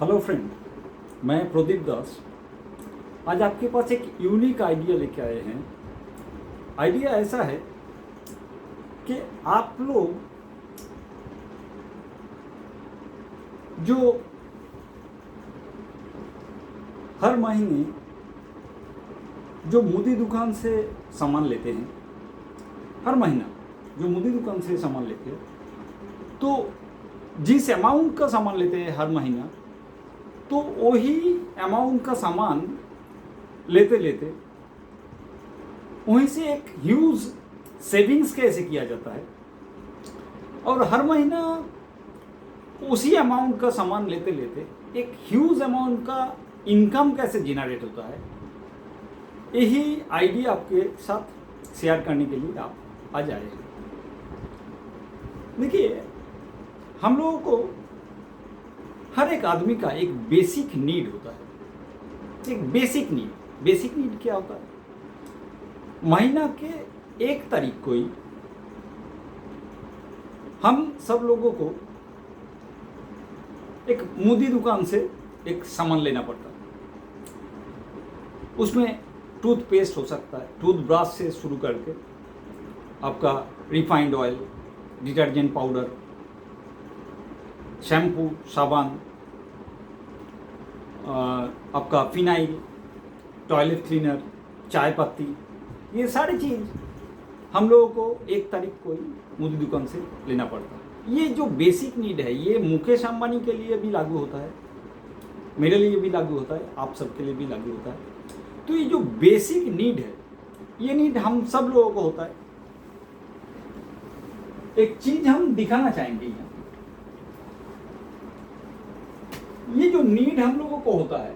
Hello friend, मैं प्रदीप दास। आज आपके पास एक यूनिक आइडिया लेके आए हैं। आइडिया ऐसा है कि आप लोग जो हर महीने जो मुदी दुकान से सामान लेते हैं, हर महीना जो मुदी दुकान से सामान लेते हैं, तो जिस अमाउंट का सामान लेते हैं हर महीना, तो वही अमाउंट का सामान लेते लेते वहीं से एक ह्यूज सेविंग्स कैसे किया जाता है, और हर महीना उसी अमाउंट का सामान लेते लेते एक ह्यूज अमाउंट का इनकम कैसे जनरेट होता है, यही आइडिया आपके साथ शेयर करने के लिए आप आज आए हैं। देखिए, हम लोगों को हर एक आदमी का एक बेसिक नीड होता है। एक बेसिक नीड क्या होता है? महीना के 1 तारीख को ही हम सब लोगों को एक मुदी दुकान से एक सामान लेना पड़ता है। उसमें टूथपेस्ट हो सकता है, टूथब्रश से शुरू करके आपका refined oil, detergent powder, shampoo, साबुन, आपका फिनाइल, टॉयलेट क्लीनर, चाय पत्ती, ये सारी चीज़ हम लोगों को 1 तारीख को ही मुदी दुकान से लेना पड़ता है। ये जो बेसिक नीड है, ये मुकेश अंबानी के लिए भी लागू होता है, मेरे लिए भी लागू होता है, आप सबके लिए भी लागू होता है। तो ये जो बेसिक नीड है, ये नीड हम सब लोगों को होता है। एक चीज हम दिखाना चाहेंगे यहाँ, ये जो नीड हम लोगों को होता है,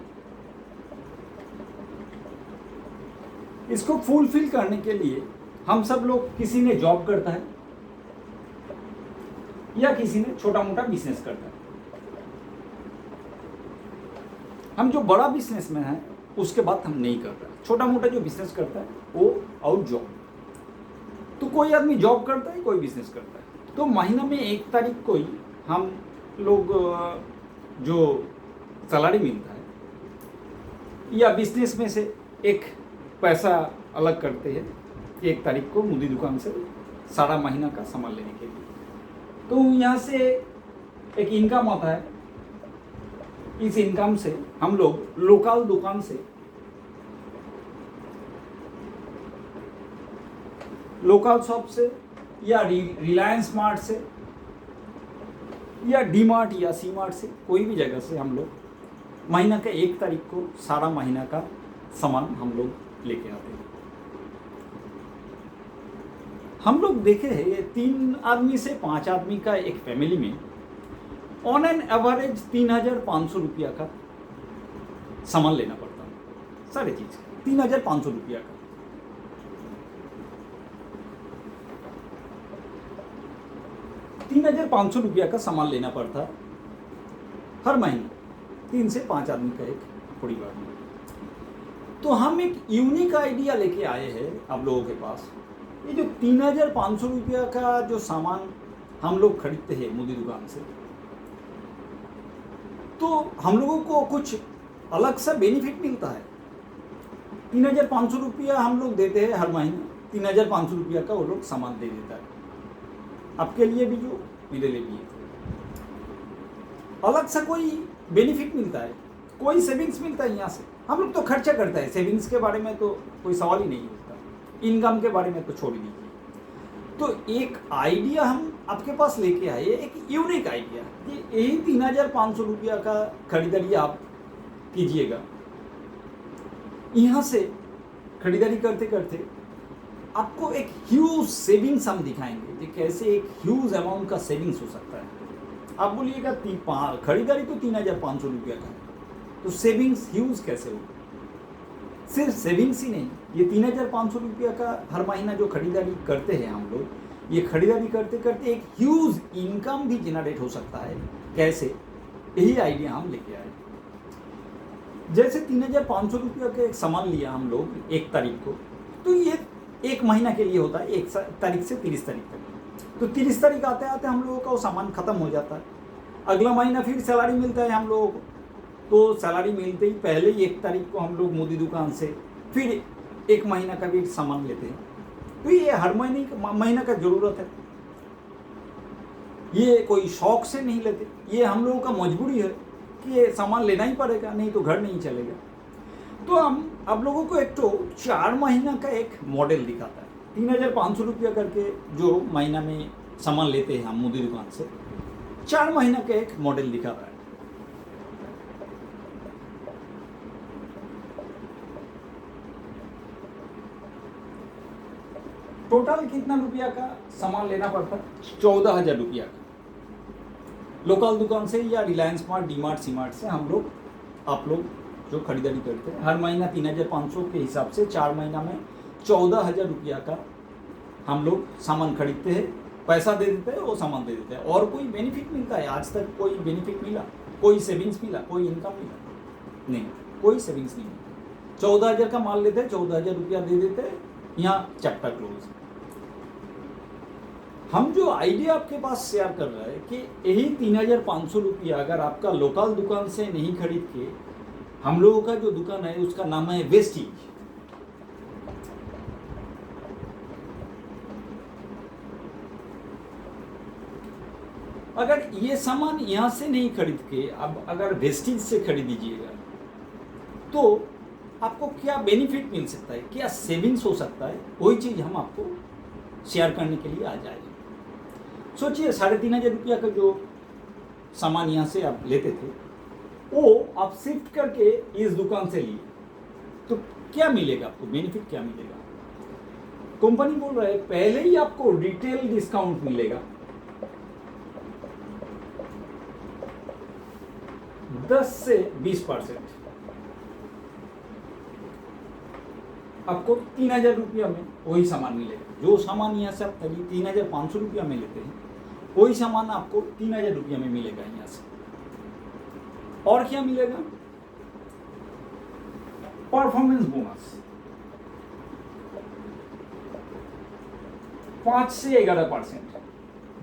इसको फुलफिल करने के लिए हम सब लोग, किसी ने जॉब करता है या किसी ने छोटा मोटा बिजनेस करता है। हम जो बड़ा बिजनेसमैन है उसके बात हम नहीं कर रहे। छोटा मोटा जो बिजनेस करता है वो और जॉब, तो कोई आदमी जॉब करता है, कोई बिजनेस करता है। तो महीना में 1 तारीख को ही हम लोग जो सैलरी मिलता है या बिजनेस में से एक पैसा अलग करते हैं 1 तारीख को मुदी दुकान से सारा महीना का सामान लेने के लिए। तो यहाँ से एक इनकम आता है। इस इनकम से हम लोग लोकल दुकान से, लोकल शॉप से या रिलायंस स्मार्ट से या डी मार्ट या सी मार्ट से, कोई भी जगह से हम लोग महीना के 1 तारीख को सारा महीना का सामान हम लोग लेके आते हैं। हम लोग देखे हैं, ये 3 आदमी से 5 आदमी का एक फैमिली में ऑन एन एवरेज 3,500 रुपया का सामान लेना पड़ता है। सारी चीज़ 3,500 रुपया का। ₹3,500 का सामान लेना पड़ता है हर महीने 3 से 5 आदमी का एक परिवार में। तो हम एक यूनिक आइडिया लेके आए हैं आप लोगों के पास। ये जो 3,500 रुपया का जो सामान हम लोग खरीदते हैं मुदी दुकान से, तो हम लोगों को कुछ अलग सा बेनिफिट मिलता है। 3,500 रुपया हम लोग देते हैं हर महीने, 3,500 रुपया का वो लोग सामान दे देता है। आपके लिए भी, जो मेरे लिए भी, अलग सा कोई बेनिफिट मिलता है, कोई सेविंग्स मिलता है यहाँ से। हम लोग तो खर्चा करते हैं, सेविंग्स के बारे में तो कोई सवाल ही नहीं होता, इनकम के बारे में तो छोड़ दीजिए। तो एक आइडिया हम आपके पास लेके आए, एक यूनिक आइडिया, कि यही 3,500 रुपया का खरीदारी आप कीजिएगा। यहाँ से खरीदारी करते करते आपको एक ह्यूज सेविंग्स हम दिखाएंगे कि कैसे एक ह्यूज अमाउंट का सेविंग्स हो सकता है। आप बोलिएगा खरीदारी तो 3,500 रुपया का है, तो सेविंग्स ह्यूज कैसे होगा? सिर्फ सेविंग्स ही नहीं, ये 3,500 रुपया का हर महीना जो खरीदारी करते हैं हम लोग, ये खरीदारी करते करते एक ह्यूज इनकम भी जनरेट हो सकता है। कैसे? यही आइडिया हम लेके आए। जैसे 3,500 रुपया का एक सामान लिया हम लोग 1 तारीख को, तो ये 1 महीना के लिए होता है, 1 तारीख से 30 तारीख तक। तो 30 तारीख आते आते हम लोगों का वो सामान ख़त्म हो जाता है। अगला महीना फिर सैलरी मिलता है हम लोगों को, तो सैलरी मिलते ही पहले ही 1 तारीख को हम लोग मोदी दुकान से फिर 1 महीना का भी सामान लेते हैं। तो ये हर महीने का ज़रूरत है, ये कोई शौक से नहीं लेते, ये हम लोगों का मजबूरी है कि ये सामान लेना ही पड़ेगा, नहीं तो घर नहीं चलेगा। तो हम आप लोगों को एक तो 4 महीना का एक मॉडल दिखाता है, 3,500 रुपया करके जो महीना में सामान लेते हैं हम मोदी दुकान से, 4 महीना का एक मॉडल दिखाता है। टोटल कितना रुपया का सामान लेना पड़ता है? 14,000 रुपया का। लोकल दुकान से या रिलायंस स्मार्ट, डीमार्ट, सीमार्ट से हम लोग आप लोग जो खरीदारी करते हैं, हर महीना 3,500 के हिसाब से 4 महीना में 14,000 रुपया का हम लोग सामान खरीदते हैं, पैसा दे देते हैं, वो सामान दे देते हैं। और कोई बेनिफिट मिलता है? आज तक कोई बेनिफिट मिला? कोई सेविंग्स मिला? कोई इनकम मिला? नहीं, कोई सेविंग्स नहीं मिला। 14,000 का माल लेते हैं, 14,000 रुपया दे देते हैं, यहाँ चैप्टर क्लोज। हम जो आइडिया आपके पास शेयर कर रहे हैं कि यही 3,500 रुपया अगर आपका लोकल दुकान से नहीं खरीद के, हम लोगों का जो दुकान है उसका नाम है वेस्टीज। अगर ये सामान यहां से नहीं खरीद के अब अगर वेस्टीज से खरीद दीजिएगा तो आपको क्या बेनिफिट मिल सकता है, क्या सेविंग्स हो सकता है, वही चीज हम आपको शेयर करने के लिए आ जाएंगे। सोचिए 3,500 रुपया का जो सामान यहाँ से आप लेते थे वो आप शिफ्ट करके इस दुकान से लिए तो क्या मिलेगा आपको, बेनिफिट क्या मिलेगा? कंपनी बोल रहा है पहले ही आपको रिटेल डिस्काउंट मिलेगा 10 से 20%। आपको 3,000 रुपया में वही सामान मिलेगा। जो सामान यहाँ से आप 3,500 रुपया में लेते हैं वही सामान आपको 3,000 रुपया में मिलेगा यहाँ से। और क्या मिलेगा? परफॉर्मेंस बोनस 5 से 11%,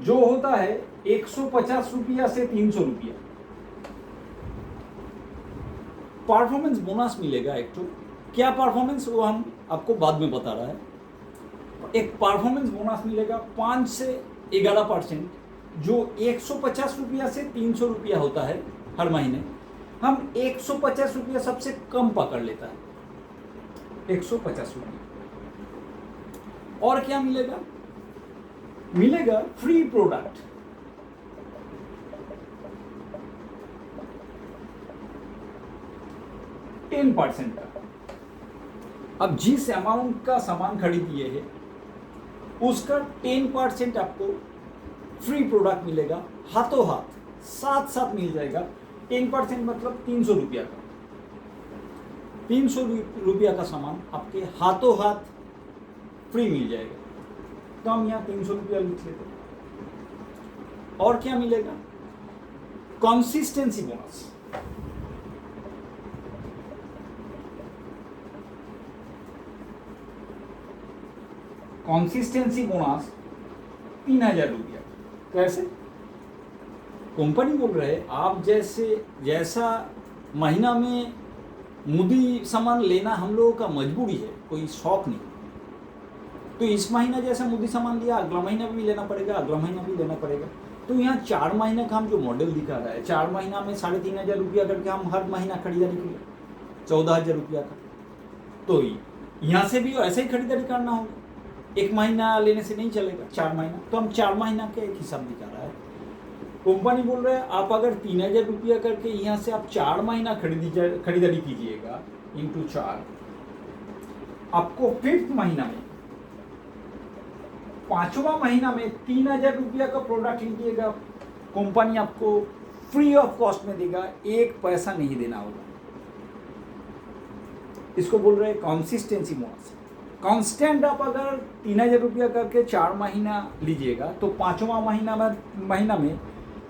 जो होता है 150 रुपया से 300 रुपया। परफॉर्मेंस बोनस मिलेगा एक तो। क्या परफॉर्मेंस, वो हम आपको बाद में बता रहा है। एक परफॉर्मेंस बोनस मिलेगा 5 से 11%, जो 150 रुपया से 300 रुपया होता है हर महीने। हम 150 रुपया सबसे कम पकड़ लेता है, 150 रुपया। और क्या मिलेगा? मिलेगा फ्री प्रोडक्ट। %10 का। अब जिस अमाउंट का सामान खरीदिए है उसका 10% आपको फ्री प्रोडक्ट मिलेगा, हाथों हाथ साथ साथ मिल जाएगा। 10% मतलब 300 रुपया का, 300 रुपया का सामान आपके हाथों हाथ फ्री मिल जाएगा। तो हम यहाँ 300 रुपया लिख लेते हैं। और क्या मिलेगा? Consistency bonus. कंसिस्टेंसी बोनस 3,000 रुपया। कैसे? कंपनी बोल रहे आप जैसा महीना में मुदी सामान लेना हम लोगों का मजबूरी है, कोई शौक नहीं। तो इस महीना जैसा मुदी सामान लिया, अगला महीना भी लेना पड़ेगा, अगला महीना भी लेना पड़ेगा। तो यहाँ 4 महीने का हम जो मॉडल दिखा रहा है, 4 महीना में 3,500 रुपया करके हम हर महीना खरीदारी करें 14,000 रुपया का। तो यहाँ से भी ऐसे ही खरीदारी करना होगा, 1 महीना लेने से नहीं चलेगा, 4 महीना। तो हम 4 महीना का एक हिसाब दिखा रहा है। कंपनी बोल रहे हैं आप अगर 3,000 रुपया करके यहाँ से आप 4 महीना खरीदारी कीजिएगा इंटू 4, आपको 5th महीना में, 5वां महीना में 3,000 रुपया का प्रोडक्ट लीजिएगा, कंपनी आपको फ्री ऑफ कॉस्ट में देगा, 1 पैसा नहीं देना होगा। इसको बोल रहे हैं कंसिस्टेंसी बोनस। कांस्टेंट आप अगर 3,000 रुपया करके 4 महीना लीजिएगा तो 5वां महीना में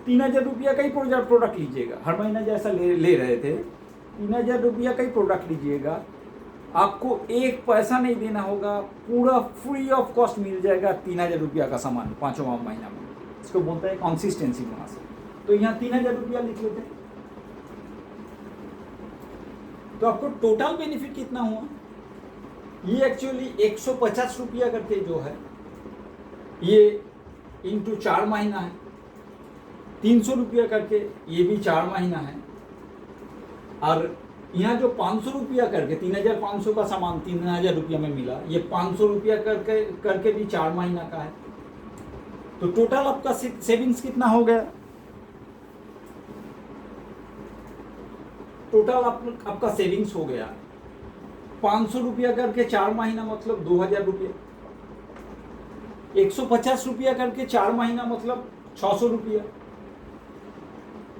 3,000 रुपया का ही प्रोडक्ट लीजिएगा। हर महीना जैसा ले रहे थे 3,000 रुपया का ही प्रोडक्ट लीजिएगा, आपको 1 पैसा नहीं देना होगा, पूरा फ्री ऑफ कॉस्ट मिल जाएगा 3,000 रुपया का सामान 5वां महीना में। इसको बोलते हैं कंसिस्टेंसी बोनस। तो यहाँ 3,000 रुपया लिख लेते हैं। तो आपको टोटल बेनिफिट कितना हुआ? ये एक्चुअली 150 रुपया करके जो है ये इंटू 4 महीना है, 300 रुपया करके ये भी 4 महीना है, और यहाँ जो 500 रुपया करके 3500 का सामान 3000 रुपया में मिला, ये 500 रुपया करके भी 4 महीना का है। तो टोटल आपका सेविंग्स कितना हो गया? टोटल आपका सेविंग्स हो गया 500 रुपया करके 4 महीना मतलब 2000 रुपया, 150 रुपया करके 4 महीना मतलब 600 रुपया,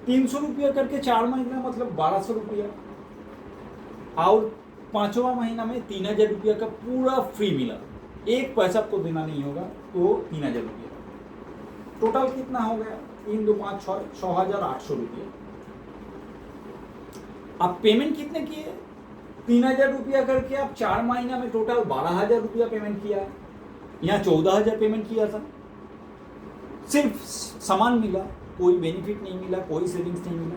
300 रुपया करके 4 महीना मतलब 1200 रुपया, और 5वां महीना में 3000 रुपया का पूरा फ्री मिला, एक पैसा आपको देना नहीं होगा, तो 3000 रुपया। टोटल कितना हो गया? 3 2 5 6 6800 रुपया। आप पेमेंट कितने किए? 3000 रुपया करके आप 4 महीना में टोटल 12000 रुपया पेमेंट किया। यहाँ 14000 पेमेंट किया था, सिर्फ सामान मिला, कोई बेनिफिट नहीं मिला, कोई सेविंग्स नहीं मिला।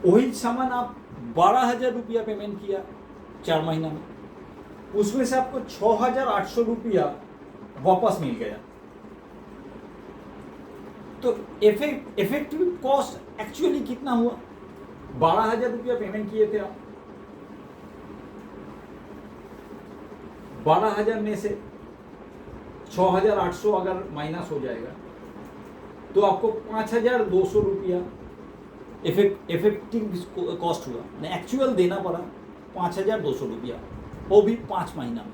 वही सामान आप 12000 रुपया पेमेंट किया 4 महीना में, उसमें से आपको 6800 रुपया वापस मिल गया। तो इफेक्टिव कॉस्ट एक्चुअली कितना हुआ? 12000 रुपया पेमेंट किए थे आप, 12000 में से 6800 अगर माइनस हो जाएगा तो आपको 5200 रुपया इफेक्टिव कॉस्ट हुआ, नहीं एक्चुअल देना पड़ा 5200 रुपया, वो भी 5 महीना में।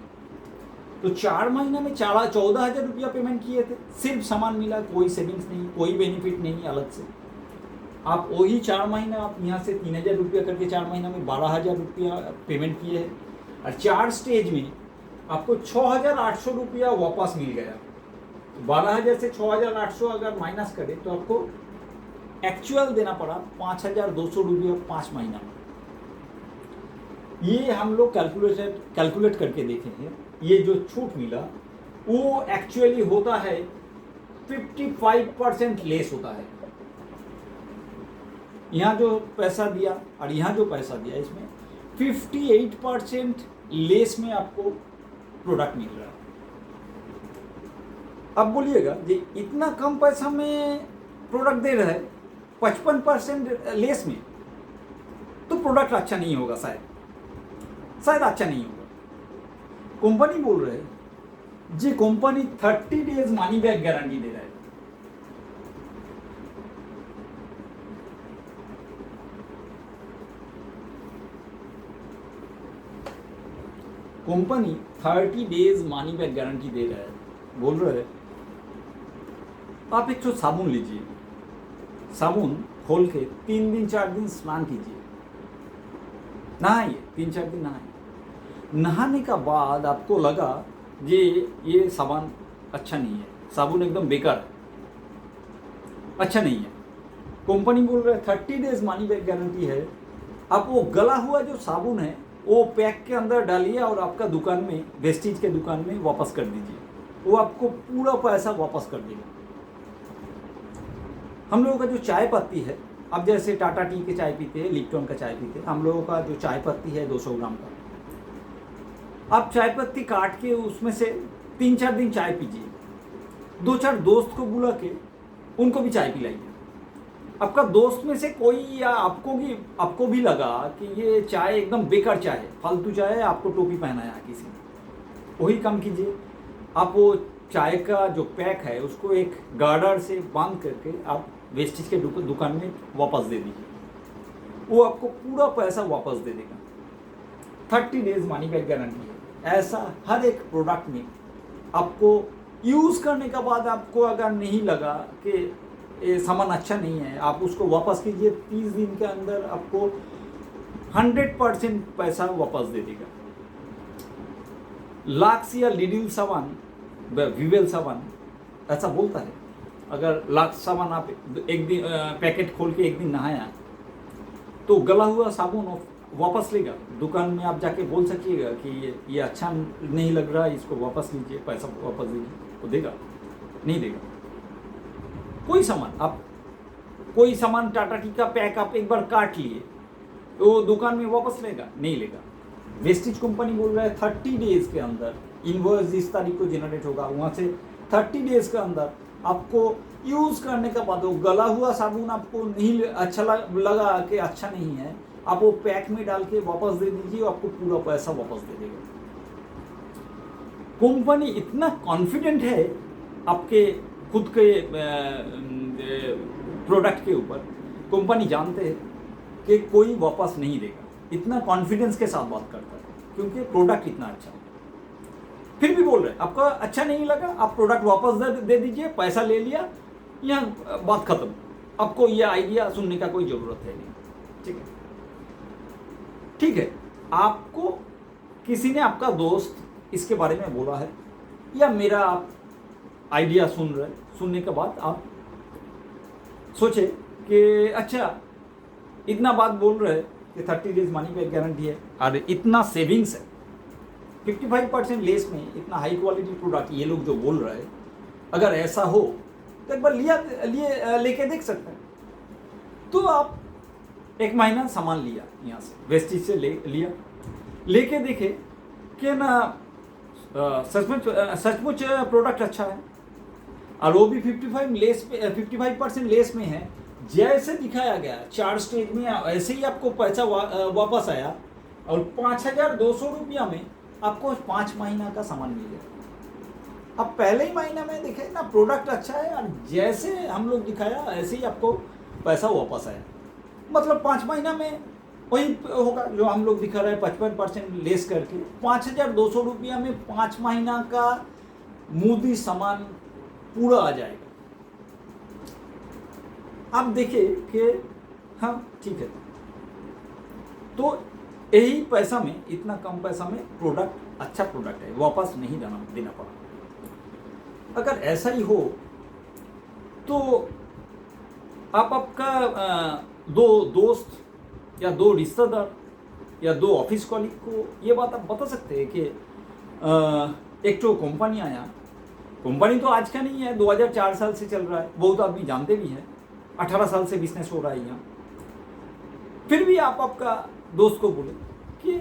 तो 4 महीना में 14000 रुपया पेमेंट किए थे, सिर्फ सामान मिला, कोई सेविंग्स नहीं, कोई बेनिफिट नहीं अलग से। आप वही 4 महीना आप यहाँ से 3000 रुपया करके 4 महीना में 12000 रुपया पेमेंट किए हैं, और 4 स्टेज में आपको 6800 रुपया वापस मिल गया। 12000 से 6800 अगर माइनस करें तो आपको एक्चुअल देना पड़ा 5200 रुपया 5 महीना में। ये हम लोग कैलकुलेट करके देखे हैं, ये जो छूट मिला वो एक्चुअली होता है 55% लेस होता है। यहाँ जो पैसा दिया और यहाँ जो पैसा दिया, इसमें 58% लेस में आपको प्रोडक्ट मिल रहा है। अब बोलिएगा जी इतना कम पैसा में प्रोडक्ट दे रहा है 55% लेस में, तो प्रोडक्ट अच्छा नहीं होगा, शायद अच्छा नहीं होगा। कंपनी बोल रहे है जी, company 30 days money back guarantee दे रहा है। Company 30 days money back guarantee दे रहा है, बोल रहे हैं आप एक तो साबुन लीजिए, साबुन खोल के 3 दिन 4 दिन स्नान कीजिए, नहाइए 3-4 दिन नहाइए। नहाने का बाद आपको लगा ये साबुन अच्छा नहीं है, साबुन एकदम बेकार है, अच्छा नहीं है, कंपनी बोल रहा है 30 डेज मनी बैक गारंटी है। आप वो गला हुआ जो साबुन है वो पैक के अंदर डालिए और आपका दुकान में, वेस्टेज के दुकान में वापस कर दीजिए, वो आपको पूरा पैसा वापस कर देगा। हम लोगों का जो चाय पत्ती है, अब जैसे टाटा टी के चाय पीते हैं, लिप्टन का चाय पीते हैं, हम लोगों का जो चाय पत्ती है 200 ग्राम का, आप चाय पत्ती काट के उसमें से 3-4 दिन चाय पीजिए, 2-4 दोस्त को बुला के उनको भी चाय पिलाइए। आपका दोस्त में से कोई या आपको भी लगा कि ये चाय एकदम बेकार चाय है, फालतू चाय है, आपको टोपी पहनाया किसी ने, वही काम कीजिए, आप वो चाय का जो पैक है उसको एक गार्डर से बांध करके आप वेस्टेज के दुकान में वापस दे दीजिए, वो आपको पूरा पैसा वापस दे देगा। 30 डेज मनी बैक गारंटी है। ऐसा हर एक प्रोडक्ट में आपको यूज़ करने के बाद आपको अगर नहीं लगा कि ये सामान अच्छा नहीं है, आप उसको वापस कीजिए, 30 दिन के अंदर आपको 100% पैसा वापस दे देगा। लाक्स या लिडिल सामान, विवेल सामान ऐसा बोलता है, अगर लाक्स सामान आप एक दिन पैकेट खोल के एक दिन नहाया तो गला हुआ साबुन वापस लेगा, दुकान में आप जाके बोल सकिएगा कि ये अच्छा नहीं लग रहा है, इसको वापस लीजिए, पैसा वापस दीजिए, वो देगा? नहीं देगा। कोई सामान टाटा टी का पैक आप एक बार काट लिए, वो दुकान में वापस लेगा? नहीं लेगा। वेस्टेज कंपनी बोल रहा है 30 डेज के अंदर इनवॉइस इस तारीख को जनरेट होगा, वहाँ से 30 डेज के अंदर आपको यूज़ करने के बाद वो गला हुआ साबुन आपको नहीं अच्छा लगा कि अच्छा नहीं है, आप वो पैक में डाल के वापस दे दीजिए, आपको पूरा पैसा वापस दे देगा। कंपनी इतना कॉन्फिडेंट है आपके खुद के प्रोडक्ट के ऊपर, कंपनी जानते हैं कि कोई वापस नहीं देगा, इतना कॉन्फिडेंस के साथ बात करता है क्योंकि प्रोडक्ट इतना अच्छा है। फिर भी बोल रहे आपका अच्छा नहीं लगा, आप प्रोडक्ट वापस दे दीजिए, पैसा ले लिया, यहाँ बात खत्म, आपको ये आइडिया सुनने का कोई ज़रूरत है नहीं। ठीक है, ठीक है, आपको किसी ने, आपका दोस्त इसके बारे में बोला है या मेरा आप आइडिया सुनने के बाद आप सोचे कि अच्छा इतना बात बोल रहे हैं कि 30 डेज मनी बैक गारंटी है और इतना सेविंग्स है, 55% लेस में इतना हाई क्वालिटी प्रोडक्ट ये लोग जो बोल रहे हैं, अगर ऐसा हो तो एक बार लेके देख सकते हैं। तो आप एक महीना सामान लिया यहाँ से वेस्टेज से लिया, लेके देखे कि ना सचमुच प्रोडक्ट अच्छा है और वो भी 55% लेस में है, जैसे दिखाया गया 4 स्टेज में, ऐसे ही आपको पैसा वापस आया और 5,200 रुपया में आपको 5 महीना का सामान मिल गया। अब पहले ही महीना में देखे ना प्रोडक्ट अच्छा है और जैसे हम लोग दिखाया ऐसे ही आपको पैसा वापस आया, मतलब 5 महीना में वही होगा जो हम लोग दिखा रहे हैं, 55% लेस करके 5,200 रुपया में 5 महीना का मोदी सामान पूरा आ जाएगा। आप देखिए कि हाँ ठीक है, तो यही पैसा में, इतना कम पैसा में प्रोडक्ट अच्छा प्रोडक्ट है, वापस नहीं देना पड़ा। अगर ऐसा ही हो तो आप आपका 2 दोस्त या 2 रिश्तेदार या 2 ऑफिस कॉलीग को ये बात आप बता सकते हैं कि एक तो कंपनी आया, कंपनी तो आज का नहीं है, 2004 साल से चल रहा है, बहुत आदमी जानते भी हैं, 18 साल से बिजनेस हो रहा है यहाँ। फिर भी आप आपका दोस्त को बोले कि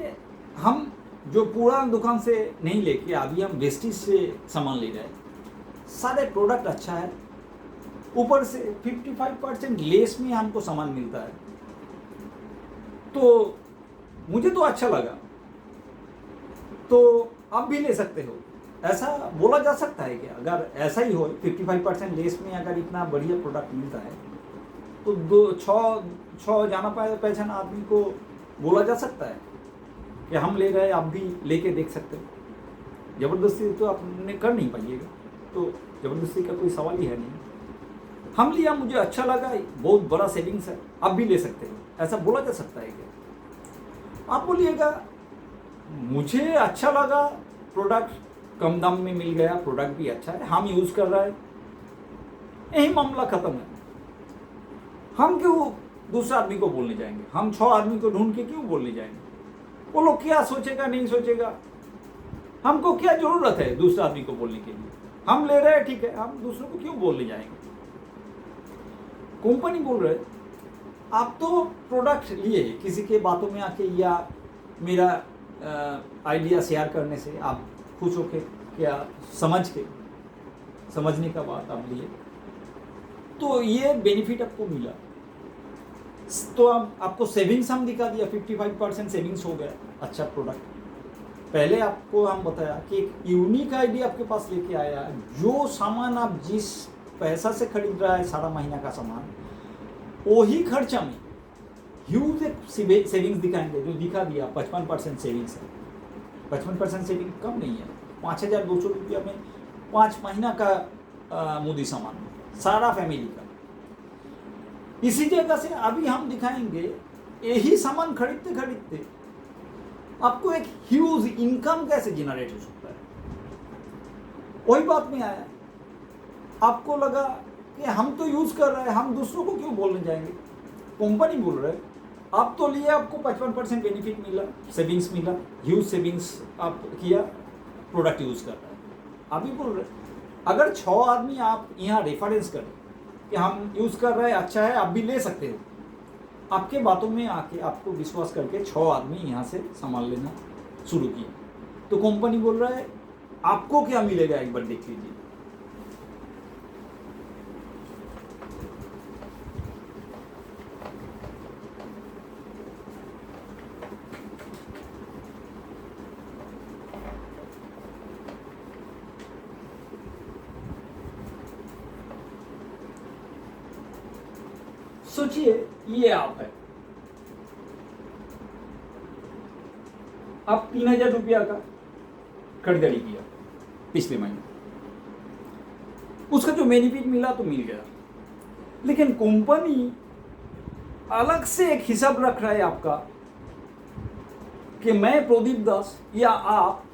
हम जो पुराना दुकान से नहीं लेके अभी हम वेस्टेज से सामान ले रहे हैं, सारे प्रोडक्ट अच्छा है, ऊपर से 55% लेस में हमको सामान मिलता है, तो मुझे तो अच्छा लगा, तो आप भी ले सकते हो। ऐसा बोला जा सकता है कि अगर ऐसा ही हो 55% लेस में अगर इतना बढ़िया प्रोडक्ट मिलता है तो 6 जाना पहचाना आदमी को बोला जा सकता है कि हम ले रहे हैं, आप भी लेके देख सकते हो। ज़बरदस्ती तो आप कर नहीं पाइएगा, तो ज़बरदस्ती का कोई सवाल ही है नहीं। हम लिया, मुझे अच्छा लगा, बहुत बड़ा सेविंग्स है, आप भी ले सकते हो, ऐसा बोला जा सकता है क्या? आप बोलिएगा मुझे अच्छा लगा, प्रोडक्ट कम दाम में मिल गया, प्रोडक्ट भी अच्छा है, हम यूज़ कर रहे हैं, यही मामला ख़त्म है। हम क्यों दूसरे आदमी को बोलने जाएंगे? हम 6 आदमी को ढूंढ के क्यों बोलने जाएंगे? वो लोग क्या सोचेगा नहीं सोचेगा, हमको क्या ज़रूरत है दूसरे आदमी को बोलने के लिए? हम ले रहे हैं ठीक है, हम दूसरों को क्यों बोलने जाएंगे? कंपनी बोल रहे आप तो प्रोडक्ट लिए किसी के बातों में आके या मेरा आइडिया शेयर करने से आप खुश होके क्या समझने का बात आप लिए, तो ये बेनिफिट आपको मिला, तो आपको सेविंग्स हम दिखा दिया, 55% सेविंग्स हो गया, अच्छा प्रोडक्ट। पहले आपको हम बताया कि एक यूनिक आइडिया आपके पास लेके आया, जो सामान आप जिस पैसा से खरीद रहा है सारा महीना का सामान, वही खर्चा में ह्यूज एक सेविंग्स दिखाएंगे, जो दिखा दिया 55% सेविंग्स है। 55% सेविंग कम नहीं है, 5,200 रुपया में 5 महीना का मोदी सामान, सारा फैमिली का। इसी जगह से अभी हम दिखाएंगे, यही सामान खरीदते खरीदते आपको एक ह्यूज इनकम कैसे जनरेट हो सकता है। वही बात में आया, आपको लगा कि हम तो यूज़ कर रहे हैं, हम दूसरों को क्यों बोलने जाएंगे? कंपनी बोल रहे हैं आप तो लिए, आपको 55% बेनिफिट मिला, सेविंग्स मिला, ह्यूज सेविंग्स आप किया, प्रोडक्ट यूज़ कर रहे हैं। अभी बोल रहे अगर 6 आदमी आप यहाँ रेफरेंस करें कि हम यूज़ कर रहे हैं, अच्छा है, आप भी ले सकते हो, आपके बातों में आके आपको विश्वास करके 6 आदमी यहाँ से संभाल लेना शुरू किया। तो कंपनी बोल रहा है आपको क्या मिलेगा, एक बार देख लीजिए। सोचिए ये आप है, आप 3,000 रुपया का खरीदारी किया पिछले महीने, उसका जो बेनिफिट मिला तो मिल गया, लेकिन कंपनी अलग से एक हिसाब रख रहा है आपका कि मैं प्रदीप दास या आप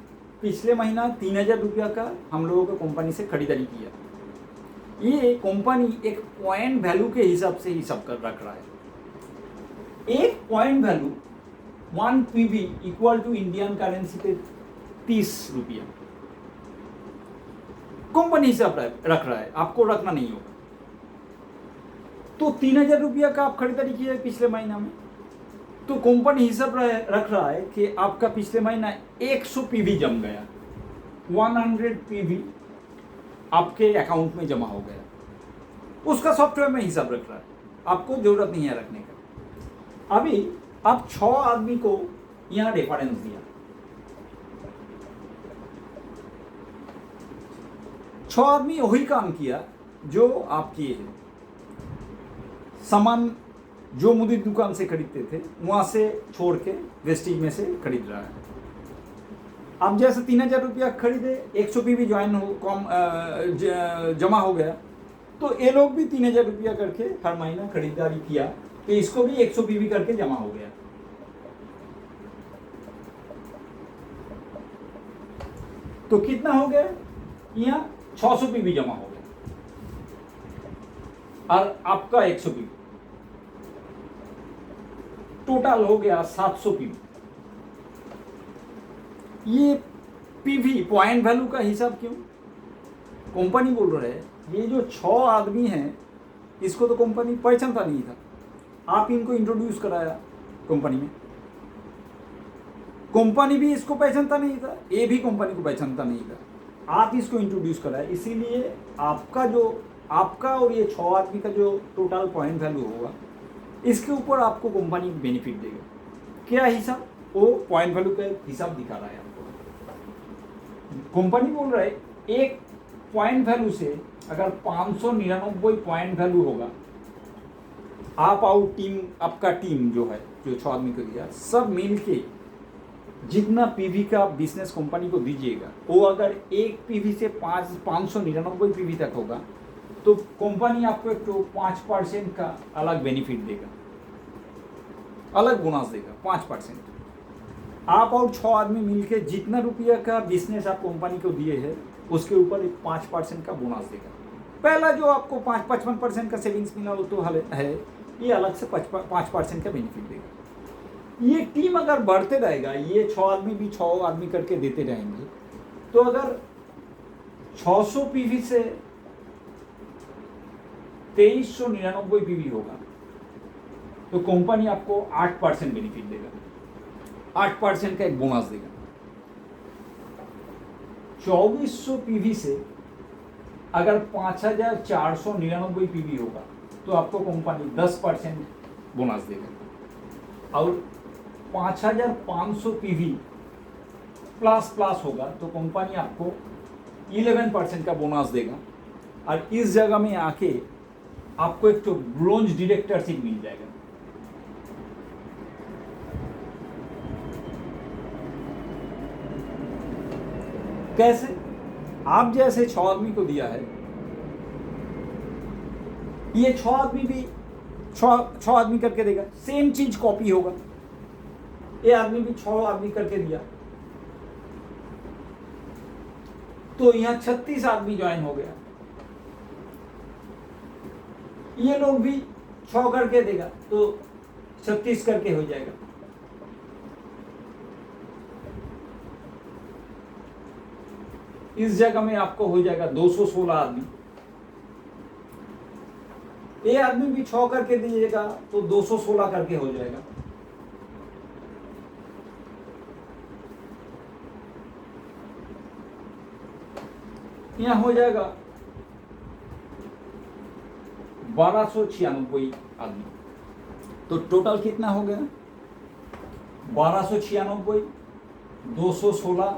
पिछले महीना 3,000 रुपया का हम लोगों को कंपनी से खरीदारी किया। ये कंपनी एक पॉइंट वैल्यू के हिसाब से हिसाब कर रख रहा है। एक point value 1 PV equal to Indian currency पे 30 रुपया कंपनी हिसाब रख रहा है, आपको रखना नहीं होगा। तो 3,000 रुपया का आप खरीदारी किया है पिछले महीना में, तो कंपनी हिसाब रख रहा है कि आपका पिछले महीना 100 पीवी जम गया, 100 पीवी आपके अकाउंट में जमा हो गया। उसका सॉफ्टवेयर में हिसाब रख रहा है, आपको जरूरत नहीं है रखने का। अभी आप 6 आदमी को यहां रेफरेंस दिया, 6 आदमी वही काम किया जो आप किए हैं। सामान जो मुदी दुकान से खरीदते थे वहां से छोड़ के वेस्टेज में से खरीद रहा है। आप जैसे 3,000 रुपया खरीदे, 100 पीवी ज्वाइन हो जमा हो गया, तो ये लोग भी 3,000 रुपया करके हर महीना खरीदारी किया, तो इसको भी 100 पीवी करके जमा हो गया। तो कितना हो गया, यहाँ 600 पीवी जमा हो गया और आपका 100 पीवी, टोटल हो गया 700 पीवी। ये पीवी पॉइंट वैल्यू का हिसाब क्यों? कंपनी बोल रहा है ये जो 6 आदमी हैं इसको तो कंपनी पहचानता नहीं था, आप इनको इंट्रोड्यूस कराया कंपनी में, कंपनी भी इसको पहचानता नहीं था, ये भी कंपनी को पहचानता नहीं था, आप इसको इंट्रोड्यूस कराया। इसीलिए आपका और ये 6 आदमी का जो टोटल पॉइंट वैल्यू होगा इसके ऊपर आपको कंपनी बेनिफिट देगा। क्या हिसाब? वो पॉइंट वैल्यू का हिसाब दिखा रहा है आपको। कंपनी बोल रहा है एक पॉइंट वैल्यू से अगर 599 पॉइंट वैल्यू होगा, आप और टीम, आपका टीम जो है, जो 6 आदमी को दिया, सब मिल के जितना पीवी का बिजनेस कंपनी को दीजिएगा, वो अगर एक पीवी से 599 पीवी तक होगा तो कंपनी आपको एक तो 5% का अलग बेनिफिट देगा, अलग बोनस देगा 5%। आप और 6 आदमी मिलके जितना रुपया का बिजनेस आप कंपनी को दिए हैं उसके ऊपर एक 5% का बोनस देगा। पहला जो आपको 55% का सेविंग्स मिला वो तो है, ये अलग से 5% का बेनिफिट देगा। ये टीम अगर बढ़ते रहेगा, ये 6 आदमी भी 6 आदमी करके देते रहेंगे, तो अगर 600 पीवी से 2399 पीवी होगा तो कंपनी आपको 8% बेनिफिट देगा, 8% का एक बोनस देगा। 2400 पीवी से अगर 5,499 पीवी होगा तो आपको कंपनी 10% बोनस देगा, और 5,500 पीवी प्लस होगा तो कंपनी आपको 11% का बोनस देगा। और इस जगह में आके आपको एक तो ब्रोंज डायरेक्टरशिप मिल जाएगा। कैसे? आप जैसे 6 आदमी को दिया है, ये 6 आदमी भी 6 आदमी करके देगा, सेम चीज कॉपी होगा। ये आदमी भी 6 आदमी करके दिया तो यहाँ 36 आदमी ज्वाइन हो गया, ये लोग भी 6 करके देगा तो 36 करके हो जाएगा। इस जगह में आपको हो जाएगा 216 आदमी। ए आदमी भी 6 करके दीजिएगा तो 216 करके हो जाएगा। यहां हो जाएगा 1296 आदमी। तो टोटल कितना हो गया? 1296, 216,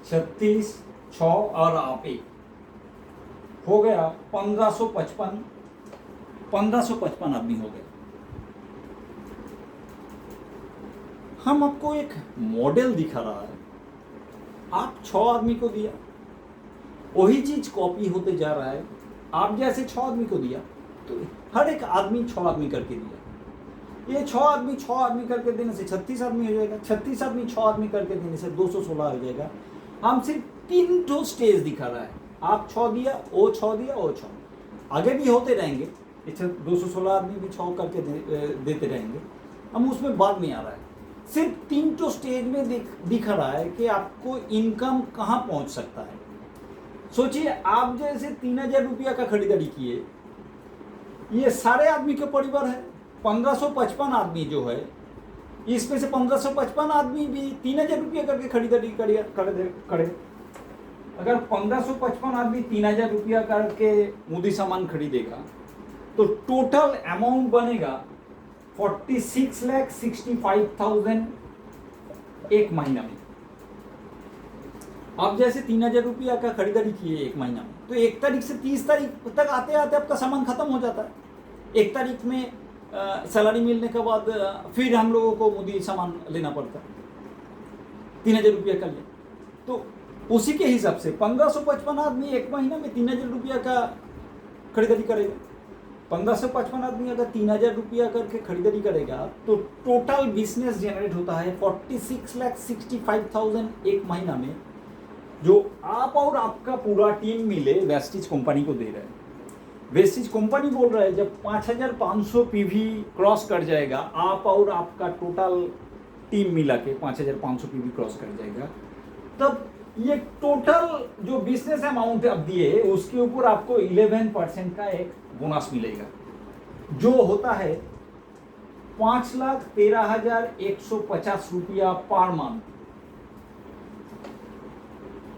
36, 6 और आप 1 हो गया 1555 आदमी हो गए। हम आपको एक मॉडल दिखा रहा है। आप 6 आदमी को दिया, वही चीज कॉपी होते जा रहा है। आप जैसे 6 आदमी को दिया तो हर एक आदमी 6 आदमी करके दिया। ये 6 आदमी करके देने से 36 आदमी हो जाएगा। 36 आदमी 6 आदमी करके देने से 216 हो जाएगा। हम सिर्फ 3 स्टेज दिखा रहा है। आप 6 दिया, वो 6 दिया, वो 6 आगे भी होते रहेंगे। 216 आदमी भी 6 करके देते रहेंगे। हम उसमें बाद में आ रहा है। सिर्फ 3 स्टेज में दिखा रहा है कि आपको इनकम कहाँ पहुंच सकता है। सोचिए, आप जैसे 3000 रुपया का खरीदारी किए, ये सारे आदमी के परिवार है। 1555 आदमी जो है, इसमें से 1555 आदमी भी 3000 रुपया करके खरीदारी करे। अगर 1555 आदमी 3000 रुपया करके मुदी सामान खरीदेगा तो टोटल अमाउंट बनेगा 46,65,000 एक महीना में। आप जैसे 3000 रुपया का खरीदारी किए एक महीना में, तो 1 तारीख से 30 तारीख तक आते आते आपका सामान खत्म हो जाता है। 1 तारीख में सैलरी मिलने के बाद फिर हम लोगों को मुदी सामान लेना पड़ता है। 3000 रुपया का लिए तो उसी के हिसाब से 1555 आदमी एक महीना में 3000 रुपया का खरीदारी करेगा। 1555 आदमी अगर 3000 रुपया करके खरीदारी करेगा तो टोटल बिजनेस जनरेट होता है 46,65,000 एक महीना में, जो आप और आपका पूरा टीम मिले वेस्टिज कंपनी को दे रहे हैं। वेस्टिज कंपनी बोल रहा है जब 5500 पीवी क्रॉस कर जाएगा, आप और आपका टोटल टीम मिला के 5500 पीवी क्रॉस कर जाएगा, तब ये टोटल जो बिजनेस अमाउंट आप दिए उसके ऊपर आपको 11% का एक बोनस मिलेगा, जो होता है 5,13,150 रुपया पर मंथ।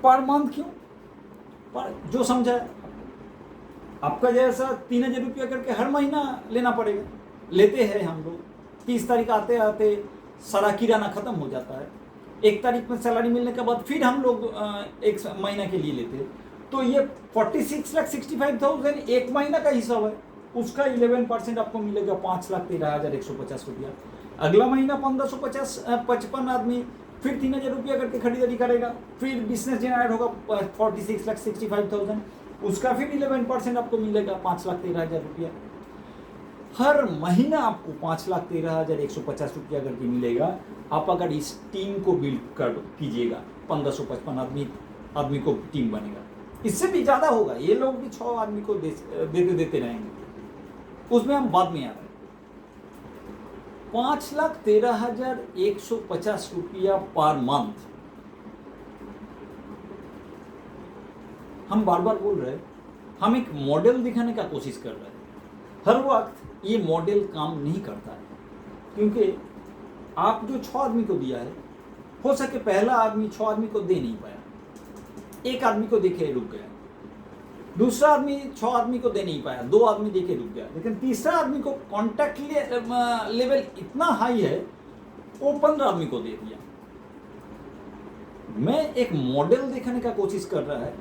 पर मंथ क्यों? पर जो समझा, आपका जैसा 3000 रुपया करके हर महीना लेना पड़ेगा। लेते हैं हम लोग, 30 तारीख आते आते सारा किराना खत्म हो जाता है। 1 तारीख में सैलरी मिलने के बाद फिर हम लोग 1 महीना के लिए लेते हैं। तो ये 46,65,000 एक महीना का हिसाब है, उसका 11% आपको मिलेगा 5,13,150 रुपया। अगला महीना 1555 आदमी फिर 3000 रुपया करके खरीदारी करेगा, फिर बिजनेस जनरेट होगा 46,65,000, उसका फिर 11% आपको मिलेगा 5,13,000 रुपया। हर महीना आपको 5,13,150 रुपया करके मिलेगा। आप अगर इस टीम को बिल्ड कर कीजिएगा, 1555 आदमी को टीम बनेगा, इससे भी ज़्यादा होगा। ये लोग भी 6 आदमी को देते रहेंगे, उसमें हम बाद में आ रहे हैं। 5,13,150 रुपया पर मंथ। हम बार बार बोल रहे हैं, हम एक मॉडल दिखाने का कोशिश कर रहे हैं। हर वक्त ये मॉडल काम नहीं करता है, क्योंकि आप जो 6 आदमी को दिया है, हो सके पहला आदमी 6 आदमी को दे नहीं पाया, 1 आदमी को देखे रुक गया, दूसरा आदमी 6 आदमी को दे नहीं पाया, 2 आदमी देके रुक गया, लेकिन तीसरा आदमी को कॉन्टैक्ट लेवल इतना हाई है, वो 15 आदमी को दे दिया। मैं एक मॉडल दिखाने का कोशिश कर रहा है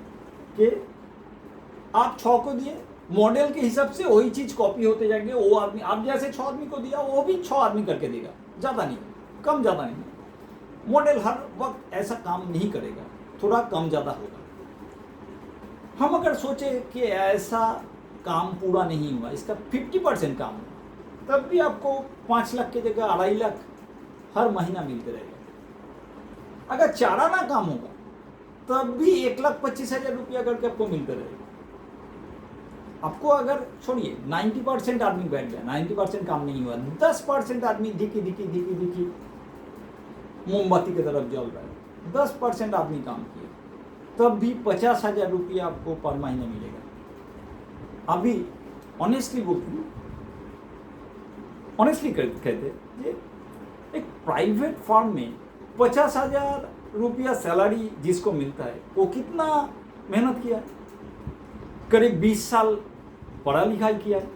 कि आप 6 को दिए, मॉडल के हिसाब से वही चीज कॉपी होते जाएंगे। वो आदमी आप जैसे 6 आदमी को दिया, वो भी 6 आदमी करके देगा, ज़्यादा नहीं, कम ज़्यादा नहीं। मॉडल हर वक्त ऐसा काम नहीं करेगा, थोड़ा कम ज़्यादा होगा। हम अगर सोचे कि ऐसा काम पूरा नहीं हुआ, इसका 50% काम हुआ, तब भी आपको 5 लाख की जगह 2.5 लाख हर महीना मिलते रहेगा। अगर चाराना काम होगा तब भी 1,25,000 रुपया करके आपको मिलते रहेगा। आपको अगर छोड़िए 90% आदमी बैठ गया, 90% काम नहीं हुआ, 10% आदमी दिखी मोमबत्ती की तरफ जल रहा है, 10% आदमी काम किए, तब भी 50,000 रुपया आपको पर महीने मिलेगा। अभी ऑनेस्टली बोलती हूँ, ऑनेस्टली कहते ये एक प्राइवेट फर्म में 50,000 रुपया सैलरी जिसको मिलता है वो कितना मेहनत किया है, करीब 20 साल पढ़ा लिखाई किया है,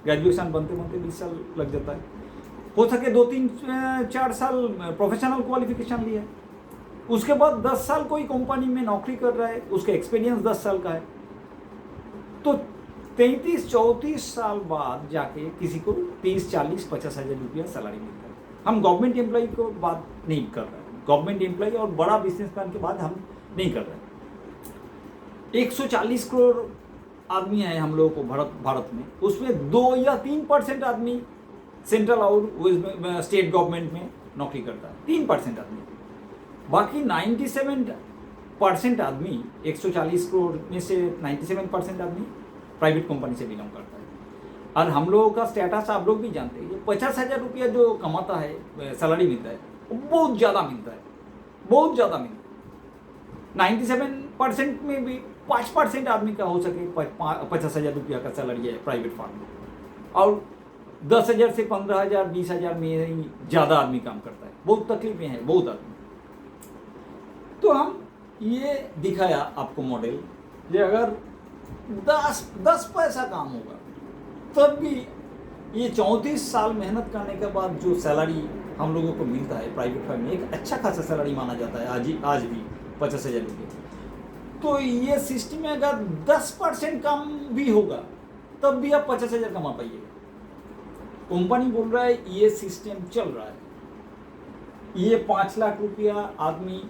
ग्रेजुएशन बनते बनते 20 साल लग जाता है, हो सके 2-3-4 साल प्रोफेशनल क्वालिफिकेशन लिया है, उसके बाद 10 साल कोई कंपनी में नौकरी कर रहा है, उसका एक्सपीरियंस 10 साल का है, तो 33-34 साल बाद जाके किसी को 30-40-50 हज़ार रुपया सैलरी मिलता है। हम गवर्नमेंट एम्प्लॉय को बात नहीं कर रहे हैं, गवर्नमेंट एम्प्लॉय और बड़ा बिजनेसमैन के बाद हम नहीं कर रहे। 140 करोड़ आदमी है हम लोगों को भारत में, उसमें 2 या 3% आदमी सेंट्रल और स्टेट गवर्नमेंट में नौकरी करता है, 3% आदमी, बाकी 97% आदमी, 140 करोड़ में से 97% आदमी प्राइवेट कंपनी से बिलोंग करता है। और हम लोगों का स्टेटस आप लोग भी जानते हैं, 50,000 रुपया जो कमाता है, सैलरी मिलता है, वो बहुत ज़्यादा मिलता है, बहुत ज़्यादा मिलता है। 97% में भी 5% आदमी का हो सके 50,000 रुपया का सैलरी है प्राइवेट फर्म में, और 10,000 से 15,000 20,000 में ही ज़्यादा आदमी काम करता है, बहुत तकलीफें हैं बहुत आदमी। तो हम ये दिखाया आपको मॉडल, ये अगर 10 पैसा काम होगा तब भी ये 34 साल मेहनत करने के बाद जो सैलरी हम लोगों को मिलता है प्राइवेट फर्म में, एक अच्छा खासा सैलरी माना जाता है आज भी 50,000 रुपये। तो ये सिस्टम में अगर 10% कम भी होगा तब भी आप 50,000 कमा पाइएगा। कंपनी बोल रहा है ये सिस्टम चल रहा है, ये 5 लाख रुपया आदमी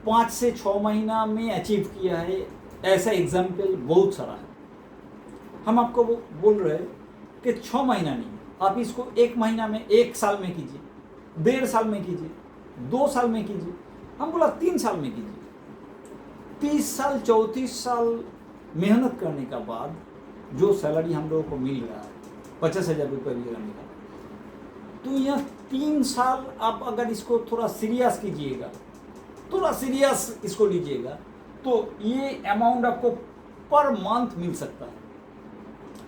5 से 6 महीना में अचीव किया है, ऐसा एग्जाम्पल बहुत सारा है। हम आपको बोल रहे हैं कि 6 महीना नहीं, आप इसको 1 महीना में, 1 साल में कीजिए, 1.5 साल में कीजिए, 2 साल में कीजिए, हम बोला 3 साल में कीजिए। 30 साल 34 साल मेहनत करने का बाद जो सैलरी हम लोगों को मिल रहा है 50,000 रुपये मिलने का, तो यह 3 साल आप अगर इसको थोड़ा सीरियस कीजिएगा, थोड़ा सीरियस इसको लीजिएगा, तो ये अमाउंट आपको पर मंथ मिल सकता है।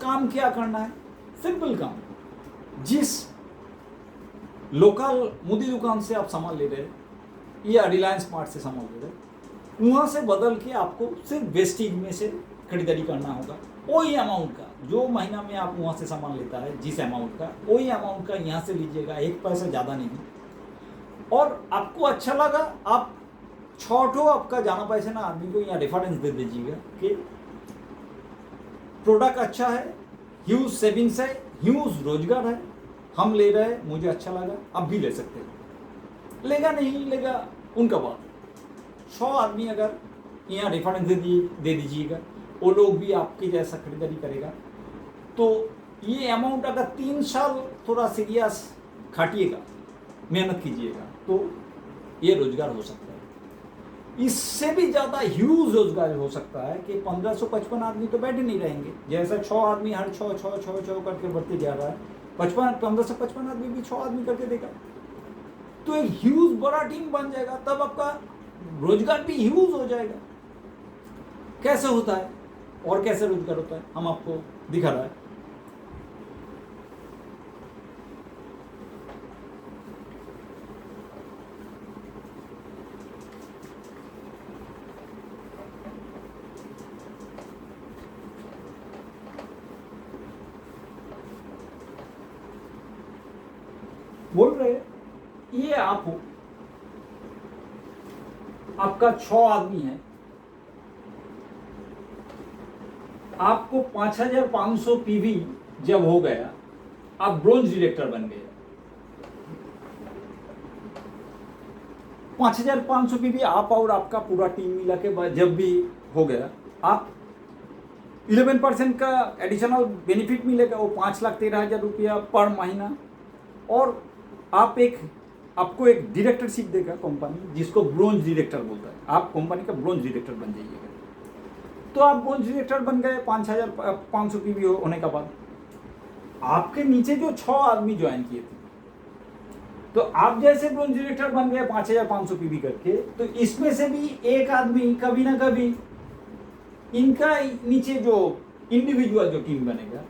काम क्या करना है, सिंपल काम, जिस लोकल मुदी दुकान से आप सामान ले रहे हैं या रिलायंस स्मार्ट से सामान ले रहे हैं, वहाँ से बदल के आपको सिर्फ वेस्टेज में से खरीदारी करना होगा, वही अमाउंट का, जो महीना में आप वहाँ से सामान लेता है जिस अमाउंट का, वही अमाउंट का यहाँ से लीजिएगा, 1 पैसा ज़्यादा नहीं। और आपको अच्छा लगा, आप छोटो आपका जाना पैसा ना आदमी को यहाँ रेफरेंस दे दीजिएगा कि प्रोडक्ट अच्छा है, ह्यूज सेविंग्स है, ह्यूज रोजगार है, हम ले रहे हैं, मुझे अच्छा लगा, आप भी ले सकते हैं। लेगा नहीं लेगा उनका बात। 100 आदमी अगर यहाँ रेफरेंस दे दीजिएगा, वो लोग भी आपके जैसा खरीदारी करेगा, तो ये अमाउंट अगर 3 साल थोड़ा सीरियस खाटिएगा, मेहनत कीजिएगा, तो ये रोजगार हो सकता है। इससे भी ज़्यादा ह्यूज रोजगार हो सकता है कि 1555 आदमी तो बैठे नहीं रहेंगे, जैसा 6 आदमी हर 6 करके बढ़ते जा रहा है, 1555 आदमी भी 6 आदमी करके देगा, तो एक ह्यूज बड़ा टीम बन जाएगा, तब आपका रोजगार भी ह्यूज हो जाएगा। कैसे होता है और कैसे रोजगार होता है हम आपको दिखा रहा है। बोल रहे ये आप हो, आपका 6 आदमी है, आपको 5,500 पीवी जब हो गया, आप ब्रोंज डायरेक्टर बन गए। 5,500 पीवी आप और आपका पूरा टीम मिला के जब भी हो गया, आप 11% का एडिशनल बेनिफिट मिलेगा, वो 5,13,000 रुपया पर महीना, और आपको एक डायरेक्टरशिप देगा कंपनी, जिसको ब्रोंज डायरेक्टर बोलता है। आप कंपनी का ब्रोंज डायरेक्टर बन जाइएगा, तो आप ब्रोंज डायरेक्टर बन गए 5,500 पीवी होने के बाद। आपके नीचे जो 6 आदमी ज्वाइन किए थे, तो आप जैसे ब्रोंज डायरेक्टर बन गए 5,500 पीवी करके, तो इसमें से भी एक आदमी कभी ना कभी इनका नीचे जो इंडिविजुअल जो टीम बनेगा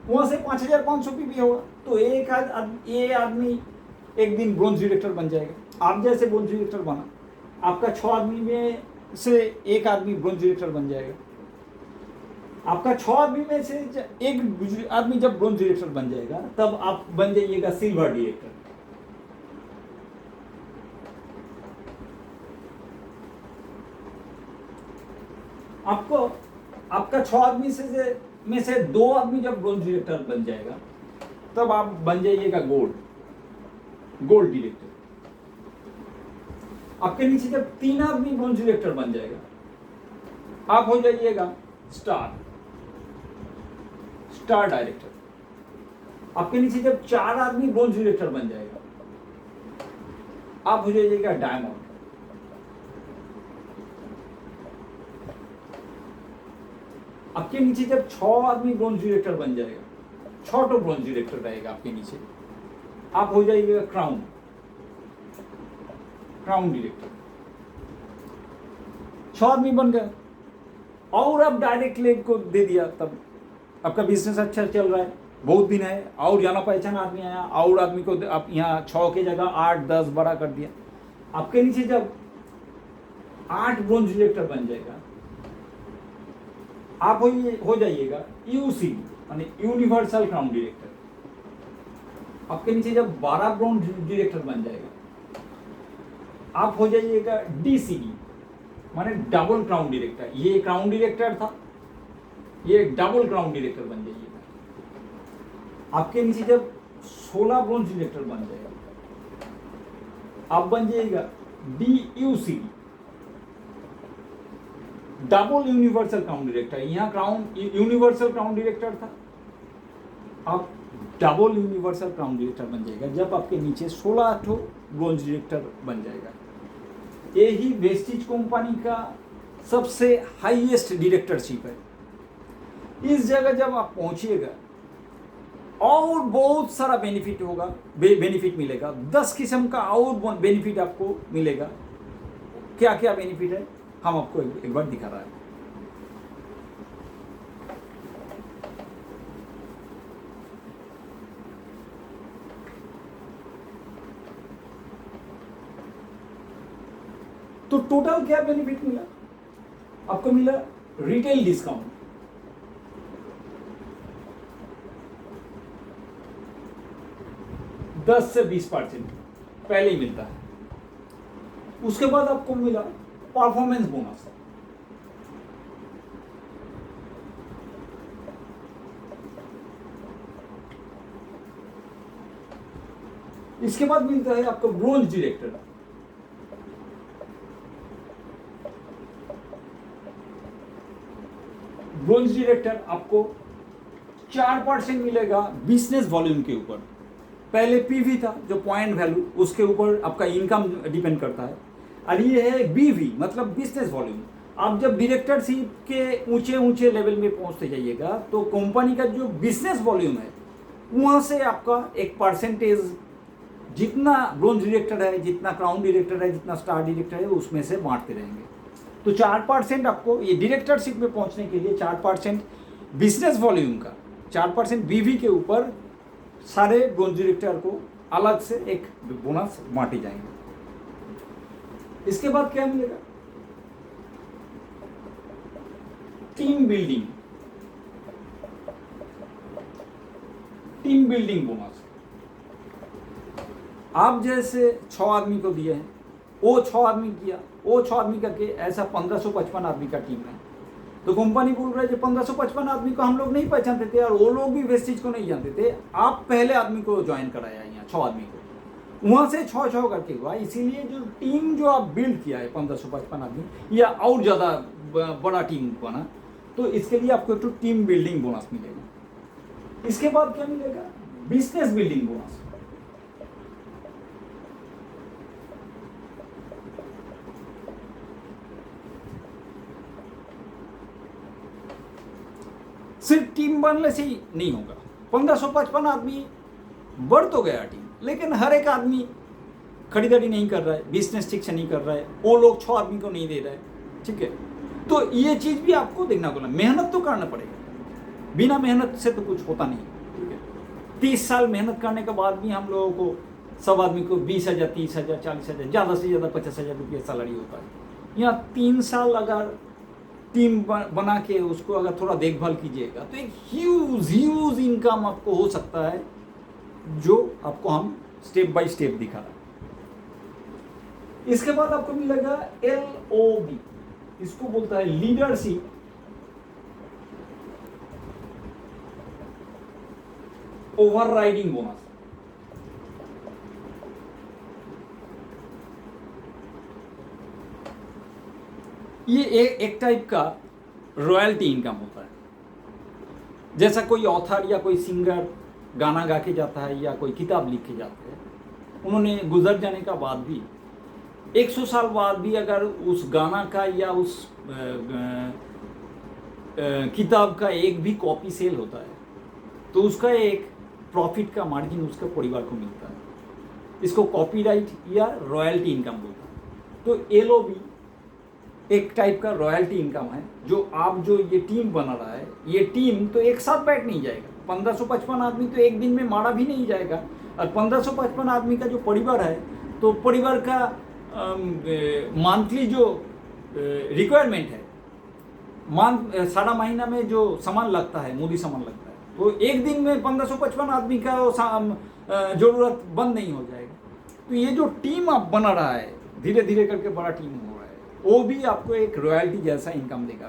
वहाँ से 5,500 पीवी होगा, तो ये आदमी एक दिन ब्रोंज डायरेक्टर बन जाएगा। आप जैसे ब्रोंज डायरेक्टर बना, आपका 6 आदमी में से एक आदमी ब्रोंज डायरेक्टर बन जाएगा। आपका 6 आदमी में से एक आदमी जब ब्रोंज डायरेक्टर बन जाएगा, तब आप बन जाइएगा सिल्वर डायरेक्टर। आपको आपका 6 आदमी में से 2 आदमी जब ब्रोंज डायरेक्टर बन जाएगा, तब आप बन जाइएगा गोल्ड डायरेक्टर। आपके नीचे जब 3 आदमी ब्रोंज डायरेक्टर बन जाएगा, आप हो जाइएगा स्टार डायरेक्टर। आपके नीचे जब 4 आदमी ब्रोंज डायरेक्टर बन जाएगा, आप हो जाइएगा डायमंड। आपके नीचे जब 6 आदमी ब्रोंज डायरेक्टर बन जाएगा, 6 तो ब्रोंज डायरेक्टर रहेगा आपके नीचे, आप हो जाइएगा क्राउन डायरेक्टर। 6 आदमी बन गए और अब डायरेक्ट लेग को दे दिया, तब आपका बिजनेस अच्छा चल रहा है, बहुत दिन है, और जाना पहचान आदमी आया, और आदमी को आप यहाँ 6 की जगह 8 10 बड़ा कर दिया। आपके नीचे जब 8 ब्रोंज डायरेक्टर बन जाएगा, आप हो जाइएगा यूसी यानी यूनिवर्सल क्राउन डायरेक्टर। आपके नीचे जब 12 ब्रोंज डायरेक्टर बन जाएगा, आप हो जाइएगा डीसीडी माने डबल क्राउन डायरेक्टर। ये क्राउन डायरेक्टर था, ये डबल क्राउन डायरेक्टर बन जाइएगा। आपके नीचे जब 16 ब्रोंज डायरेक्टर बन जाएगा, आप बन जाइएगा डीयूसीडी डबल यूनिवर्सल क्राउन डायरेक्टर। यहाँ क्राउन यूनिवर्सल क्राउन डायरेक्टर था, आप डबल यूनिवर्सल क्राउन डायरेक्टर बन जाएगा जब आपके नीचे 16 ठो ब्रोंज डायरेक्टर बन जाएगा। यही वेस्टिज कंपनी का सबसे हाईएस्ट डायरेक्टरशिप है। इस जगह जब आप पहुंचिएगा और बहुत सारा बेनिफिट मिलेगा, 10 किस्म का और बेनिफिट आपको मिलेगा। क्या क्या बेनिफिट है हम आपको एक बार दिखा रहा है। तो टोटल क्या बेनिफिट मिला आपको? मिला रिटेल डिस्काउंट, दस से 20% पहले ही मिलता है। उसके बाद आपको मिला परफॉर्मेंस बोनस। इसके बाद मिलता है आपको ब्रोंज डायरेक्टर। ब्रोंज डायरेक्टर आपको 4% मिलेगा बिजनेस वॉल्यूम के ऊपर। पहले पीवी था जो पॉइंट वैल्यू, उसके ऊपर आपका इनकम डिपेंड करता है, और ये है बीवी मतलब बिजनेस वॉल्यूम। आप जब डायरेक्टरशिप के ऊंचे ऊंचे लेवल में पहुंचते जाइएगा, तो कंपनी का जो बिजनेस वॉल्यूम है वहां से आपका एक परसेंटेज, जितना ब्रोंज डायरेक्टर है, जितना क्राउन डायरेक्टर है, जितना स्टार डायरेक्टर है, उसमें से बांटते रहेंगे। तो 4% आपको ये डायरेक्टरशिप में पहुंचने के लिए 4% बिजनेस वॉल्यूम का, 4% बीवी के ऊपर सारे ब्रोंज डायरेक्टर को अलग से एक बोनस बांटे जाएंगे। इसके बाद क्या मिलेगा? Team building bonus. आप जैसे 6 आदमी को दिए हैं, वो 6 आदमी किया, वो 6 आदमी करके ऐसा 1555 आदमी का टीम है। तो कंपनी बोल रहा है कि 1555 आदमी को हम लोग नहीं पहचानते थे, और वो लोग भी वेस्टिज को नहीं जानते थे। आप पहले आदमी को ज्वाइन कराया यहाँ 6 आदमी को, वहाँ से 6 करके हुआ। इसीलिए जो टीम जो आप बिल्ड किया है 1555 आदमी, या और ज़्यादा बड़ा टीम बना, तो इसके लिए आपको तो टीम बिल्डिंग बोनस मिलेगा। इसके बाद क्या मिलेगा? Business building bonus. सिर्फ टीम बनने से ही नहीं होगा। 1555 आदमी बढ़ तो गया टीम, लेकिन हर एक आदमी खरीदारी नहीं कर रहा है, बिजनेस ठीक से नहीं कर रहा है, वो लोग 6 आदमी को नहीं दे रहा है, ठीक है। तो ये चीज़ भी आपको देखना होगा, मेहनत तो करना पड़ेगा, बिना मेहनत से तो कुछ होता नहीं। 30 साल मेहनत करने के बाद भी हम लोगों को, सब आदमी को 20,000, 30,000, 40,000, ज़्यादा से ज़्यादा 50,000 रुपये सैलरी होता है। यहाँ 3 साल अगर टीम बना के उसको अगर थोड़ा देखभाल कीजिएगा तो एक ह्यूज इनकम आपको हो सकता है, जो आपको हम स्टेप बाय स्टेप दिखा रहे हैं। इसके बाद आपको मिलेगा LOB, इसको बोलता है लीडरशिप ओवरराइडिंग बोनस। ये एक टाइप का रॉयल्टी इनकम होता है। जैसा कोई ऑथर या कोई सिंगर गाना गा के जाता है या कोई किताब लिख के जाते हैं, उन्होंने गुजर जाने का बाद भी 100 साल बाद भी अगर उस गाना का या उस किताब का एक भी कॉपी सेल होता है तो उसका एक प्रॉफिट का मार्जिन उसके परिवार को मिलता है। इसको कॉपीराइट या रॉयल्टी इनकम बोलता है। तो LOB एक टाइप का रॉयल्टी इनकम है, जो आप जो ये टीम बना रहा है, ये टीम तो एक साथ बैठ नहीं जाएगा। 1555 आदमी तो एक दिन में मारा भी नहीं जाएगा, और 1555 आदमी का जो परिवार है तो परिवार का मंथली जो रिक्वायरमेंट है, सारा महीना में जो सामान लगता है, मूली सामान लगता है, तो एक दिन में 1555 आदमी का जरूरत बंद नहीं हो जाएगा। तो ये जो टीम आप बना रहा है, धीरे धीरे करके बड़ा टीम हो रहा है, वो भी आपको एक रॉयल्टी जैसा इनकम देगा।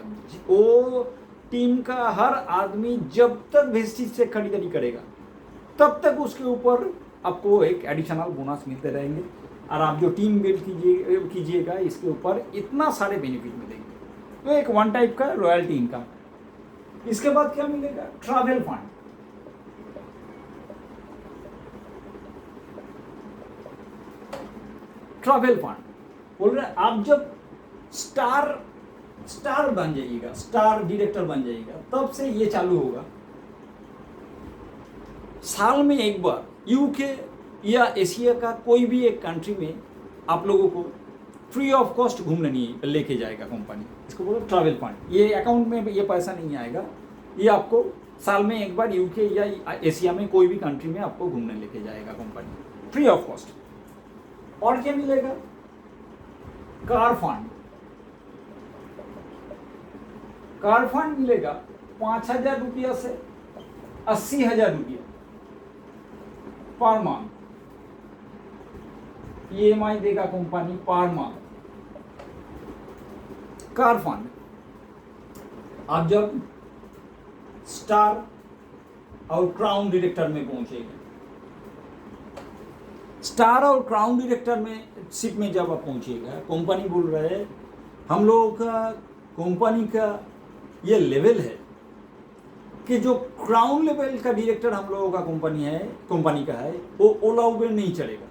वो टीम का हर आदमी जब तक वेस्टेज से खरीदारी करेगा तब तक उसके ऊपर आपको एक एडिशनल बोनस मिलते रहेंगे, और आप जो टीम बिल्ड कीजिएगा इसके ऊपर इतना सारे बेनिफिट मिलेंगे। तो एक वन टाइप का रॉयल्टी इनकम। इसके बाद क्या मिलेगा? Travel fund. ट्रैवल फंड बोल रहे हैं, आप जब स्टार बन जाइएगा, स्टार डायरेक्टर बन जाइएगा, तब से ये चालू होगा। साल में एक बार यूके या एशिया का कोई भी एक कंट्री में आप लोगों को फ्री ऑफ कॉस्ट घूमने नहीं लेके जाएगा कंपनी। इसको बोलो ट्रैवल फंड। ये अकाउंट में ये पैसा नहीं आएगा, ये आपको साल में एक बार यूके या एशिया में कोई भी कंट्री में आपको घूमने लेके जाएगा कंपनी, फ्री ऑफ कॉस्ट। और क्या मिलेगा? Car fund. कार फंड मिलेगा 5,000 रुपया से 80,000 रुपया पर मंथ। EMI देगा company per month. Car fund आप जब स्टार और क्राउन डायरेक्टर में पहुंचेगा, स्टार और क्राउन डायरेक्टर में शिप में जब आप पहुंचिएगा, कंपनी बोल रहा है हम लोगों का कंपनी का ये लेवल है कि जो क्राउन लेवल का डायरेक्टर हम लोगों का कंपनी का है, वो ओला उबेर नहीं चलेगा,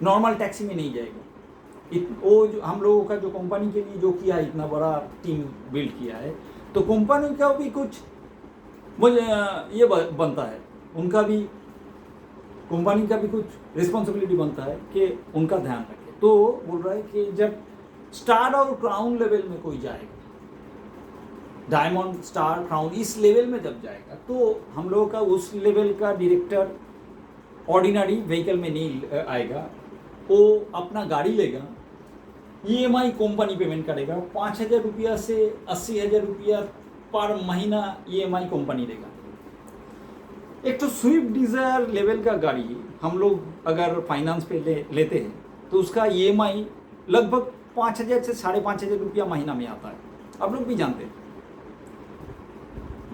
नॉर्मल टैक्सी में नहीं जाएगा। वो जो हम लोगों का जो कंपनी के लिए जो किया है, इतना बड़ा टीम बिल्ड किया है, तो कंपनी का भी कुछ मुझे ये बनता है, उनका भी, कंपनी का भी कुछ रिस्पॉन्सिबिलिटी बनता है कि उनका ध्यान रखे। तो बोल रहा है कि जब स्टार और क्राउन लेवल में कोई जाएगा, डायमंड, स्टार, क्राउन, इस लेवल में जब जाएगा, तो हम लोगों का उस लेवल का डायरेक्टर ऑर्डिनरी व्हीकल में नहीं आएगा, वो अपना गाड़ी लेगा, EMI कंपनी पेमेंट करेगा, 5,000 रुपया से 80,000 रुपया पर महीना EMI कंपनी देगा। एक तो स्विफ्ट डिज़ायर लेवल का गाड़ी हम लोग अगर फाइनेंस पे लेते हैं तो उसका EMI लगभग 5,000 से 5,500 रुपया महीना में आता है, आप लोग भी जानते हैं।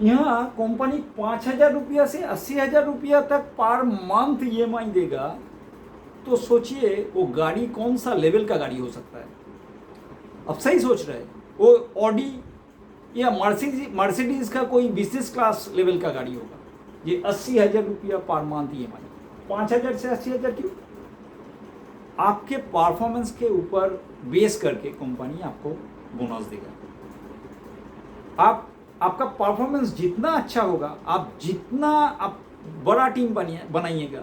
यहाँ कंपनी 5,000 रुपया से 80,000 रुपया तक पर मंथ EMI देगा, तो सोचिए वो गाड़ी कौन सा लेवल का गाड़ी हो सकता है। अब सही सोच रहे हैं, वो ऑडी या मर्सिडीज का कोई बिजनेस क्लास लेवल का गाड़ी होगा, ये 80,000 रुपया पर मंथ EMI। 5,000 से 80,000 क्यों? आपके परफॉर्मेंस के ऊपर बेस करके कंपनी आपको बोनस देगा। आपका परफॉर्मेंस जितना अच्छा होगा, आप बड़ा टीम बनाइएगा,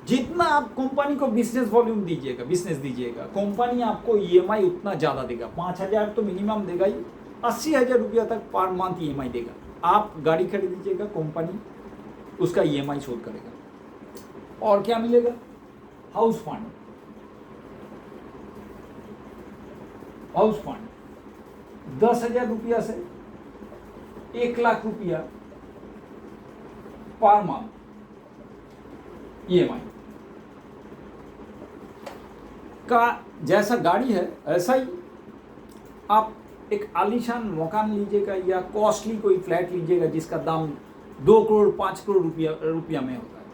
जितना आप कंपनी को बिजनेस वॉल्यूम दीजिएगा, कंपनी आपको EMI उतना ज़्यादा देगा। 5,000 तो मिनिमम देगा ही, 80,000 रुपया तक पर मंथ EMI देगा। आप गाड़ी खरीदीजिएगा, कंपनी उसका EMI शोध करेगा। और क्या मिलेगा? हाउस फंड, हाउस फंड 10,000 रुपया से 1,00,000 रुपया पर मंथ EMI का। जैसा गाड़ी है ऐसा ही आप एक आलीशान मकान लीजिएगा या कॉस्टली कोई फ्लैट लीजिएगा जिसका दाम 2 करोड़ 5 करोड़ रुपया में होता है,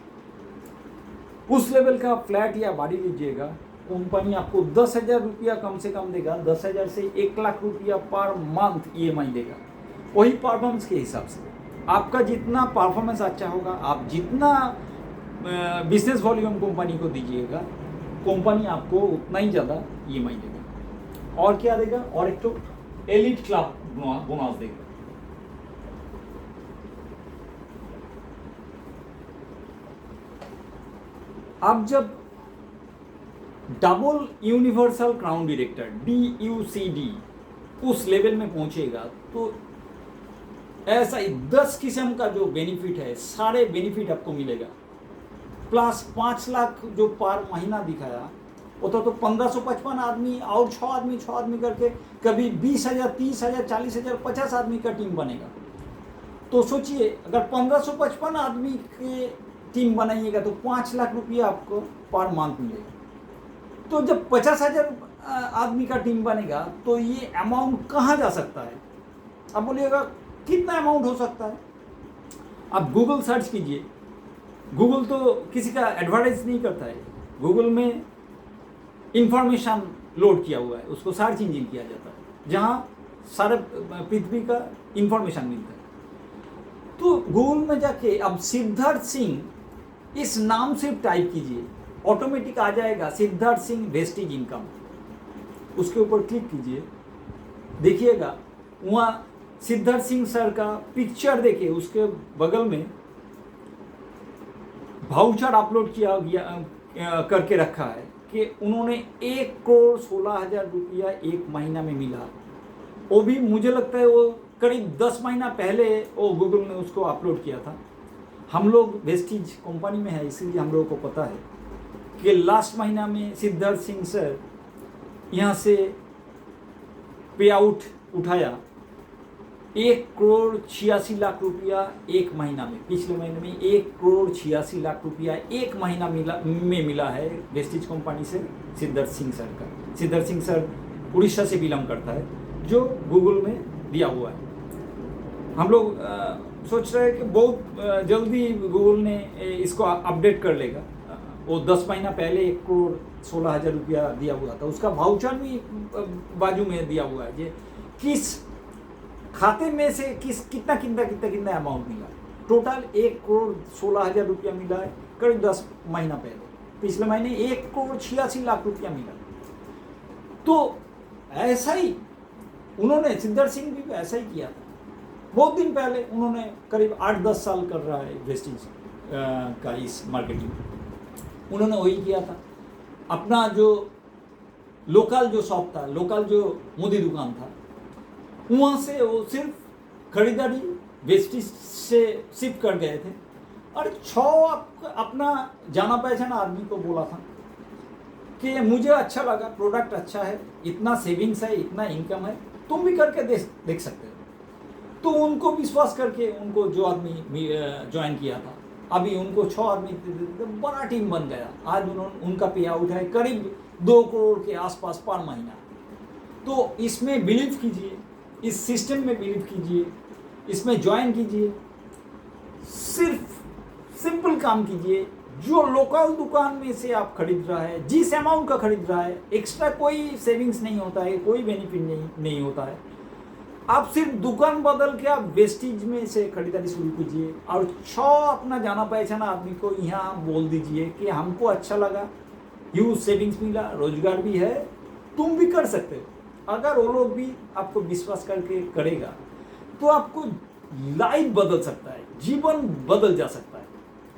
उस लेवल का फ्लैट या गाड़ी लीजिएगा, कंपनी आपको 10,000 रुपया कम से कम देगा, 10,000 से 1,00,000 रुपया पर मंथ EMI देगा। वही परफॉर्मेंस के हिसाब से आपका जितना परफॉर्मेंस अच्छा होगा, आप जितना बिजनेस वॉल्यूम कंपनी को दीजिएगा, कंपनी आपको उतना ही ज़्यादा EMI देगा। और क्या देगा? और एक तो एलिट क्लब बोनस देगा। आप जब double universal crown director DUCD उस लेवल में पहुंचेगा तो ऐसा ही 10 किस्म का जो बेनिफिट है, सारे बेनिफिट आपको मिलेगा। प्लस 5 लाख जो पर महीना दिखाया, वो तो 1555 आदमी और 6 आदमी करके कभी 20,000 30,000 40,000 50 आदमी का टीम बनेगा। तो सोचिए अगर 1555 आदमी के टीम बनाइएगा तो 5 लाख रुपया आपको पर मंथ मिलेगा। तो जब 50,000 आदमी का टीम बनेगा तो ये अमाउंट कहाँ जा सकता है? आप बोलिएगा कितना अमाउंट हो सकता है? आप गूगल सर्च कीजिए। गूगल तो किसी का एडवर्टाइज नहीं करता है, गूगल में इंफॉर्मेशन लोड किया हुआ है, उसको सर्च इंजन किया जाता है जहाँ सारे पृथ्वी का इंफॉर्मेशन मिलता है। तो गूगल में जाके अब सिद्धार्थ सिंह इस नाम से टाइप कीजिए, ऑटोमेटिक आ जाएगा सिद्धार्थ सिंह वेस्टेज इनकम। उसके ऊपर क्लिक कीजिए, देखिएगा वहाँ सिद्धार्थ सिंह सर का पिक्चर देखिए, उसके बगल में वाउचर अपलोड किया गया करके रखा है कि उन्होंने 1,16,000 रुपया एक महीना में मिला। वो भी मुझे लगता है वो करीब 10 महीना पहले वो गूगल ने उसको अपलोड किया था। हम लोग वेस्टीज कंपनी में है इसीलिए हम लोगों को पता है कि लास्ट महीना में सिद्धार्थ सिंह सर यहाँ से पे आउट उठाया 1,86,00,000 रुपया एक महीना में। पिछले महीने में 1,86,00,000 रुपया एक महीना मिला है वेस्टीज कंपनी से सिद्धार्थ सिंह सर का। सिद्धार्थ सिंह सर उड़ीसा से बिलोंग करता है, जो गूगल में दिया हुआ है। हम लोग सोच रहे हैं कि बहुत जल्दी गूगल ने इसको अपडेट कर लेगा। वो 10 महीना पहले 1,16,000 रुपया दिया हुआ था, उसका वाउचर भी बाजू में दिया हुआ है, किस खाते में से कितना अमाउंट मिला। टोटल 1,16,000 रुपया मिला है करीब 10 महीना पहले। पिछले महीने 1,86,00,000 रुपया मिला। तो ऐसा ही उन्होंने सिद्धार्थ सिंह भी ऐसा ही किया था। बहुत दिन पहले उन्होंने करीब 8-10 साल कर रहा है वेस्टीज का इस मार्केटिंग, उन्होंने वही किया था। अपना जो लोकल जो शॉप था, लोकल जो मुदी दुकान था, वहाँ से वो सिर्फ खरीदारी वेस्टीज से शिफ्ट कर गए थे और 6 अपना जाना पहचाना आदमी को बोला था कि मुझे अच्छा लगा, प्रोडक्ट अच्छा है, इतना सेविंग्स है, इतना इनकम है, तुम भी करके देख सकते हो। तो उनको विश्वास करके उनको जो आदमी ज्वाइन किया था, अभी उनको 6 आदमी बड़ा टीम बन गया। आज उनका पे आउट है करीब 2 करोड़ के आसपास पर महीना। तो इसमें बिलीव कीजिए, इस सिस्टम में बिलीव कीजिए, इसमें ज्वाइन कीजिए। सिर्फ सिंपल काम कीजिए, जो लोकल दुकान में से आप खरीद रहा है, जिस अमाउंट का खरीद रहा है, एक्स्ट्रा कोई सेविंग्स नहीं होता है, कोई बेनिफिट नहीं होता है। आप सिर्फ दुकान बदल के आप वेस्टीज में से खरीदारी शुरू कीजिए और 6 अपना जाना पहचाना आदमी को यहाँ बोल दीजिए कि हमको अच्छा लगा, ह्यूज सेविंग्स मिला, रोजगार भी है, तुम भी कर सकते हो। अगर वो लोग भी आपको विश्वास करके करेगा तो आपको लाइफ बदल सकता है, जीवन बदल जा सकता है।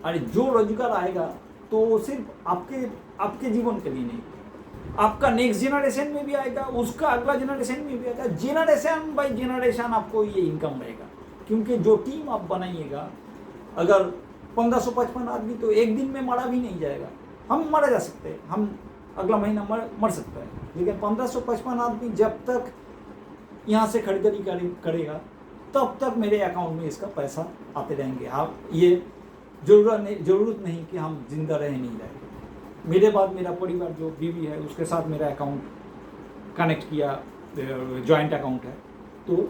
अरे जो रोजगार आएगा तो सिर्फ आपके जीवन के लिए नहीं, आपका नेक्स्ट जनरेशन में भी आएगा, उसका अगला जनरेशन में भी आएगा, जनरेशन बाय जनरेशन आपको ये इनकम रहेगा। क्योंकि जो टीम आप बनाइएगा, अगर 1555 आदमी तो एक दिन में मारा भी नहीं जाएगा। हम मारा जा सकते हैं, हम अगला महीना मर सकता है, लेकिन 1555 आदमी जब तक यहाँ से खरीदारी करेगा तब तक मेरे अकाउंट में इसका पैसा आते रहेंगे। आप ये ज़रूरत नहीं कि हम जिंदा रहे नहीं रहे। मेरे बाद मेरा परिवार जो बीवी है उसके साथ मेरा अकाउंट कनेक्ट किया, जॉइंट अकाउंट है। तो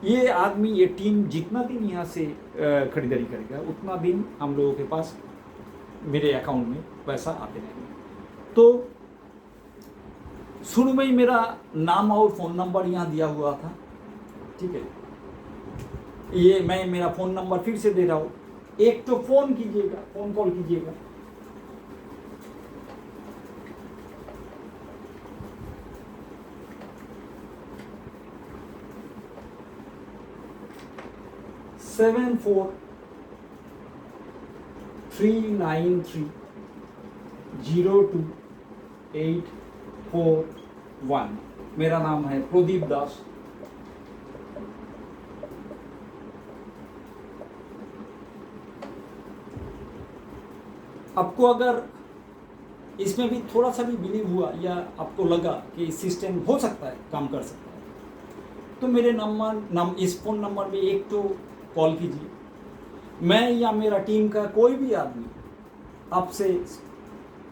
ये आदमी, ये टीम जितना दिन यहाँ से खरीदारी करेगा उतना दिन हम लोगों के पास मेरे अकाउंट में पैसा आते रहेंगे। तो शुरू में ही मेरा नाम और फ़ोन नंबर यहाँ दिया हुआ था, ठीक है। ये मैं मेरा फ़ोन नंबर फिर से दे रहा हूँ। एक तो फ़ोन कीजिएगा, फ़ोन कॉल कीजिएगा, सेवन 4-393-02-841। मेरा नाम है प्रदीप दास। आपको अगर इसमें भी थोड़ा सा भी बिलीव हुआ या आपको लगा कि सिस्टम हो सकता है, काम कर सकता है, तो मेरे इस फ़ोन नंबर में एक तो कॉल कीजिए। मैं या मेरा टीम का कोई भी आदमी आपसे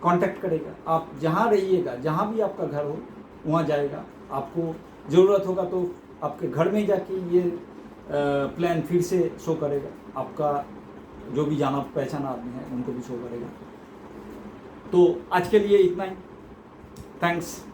कांटेक्ट करेगा। आप जहाँ रहिएगा, जहाँ भी आपका घर हो वहाँ जाएगा। आपको ज़रूरत होगा तो आपके घर में जाके ये प्लान फिर से शो करेगा। आपका जो भी जाना पहचाना आदमी है उनको भी शो करेगा। तो आज के लिए इतना ही। थैंक्स।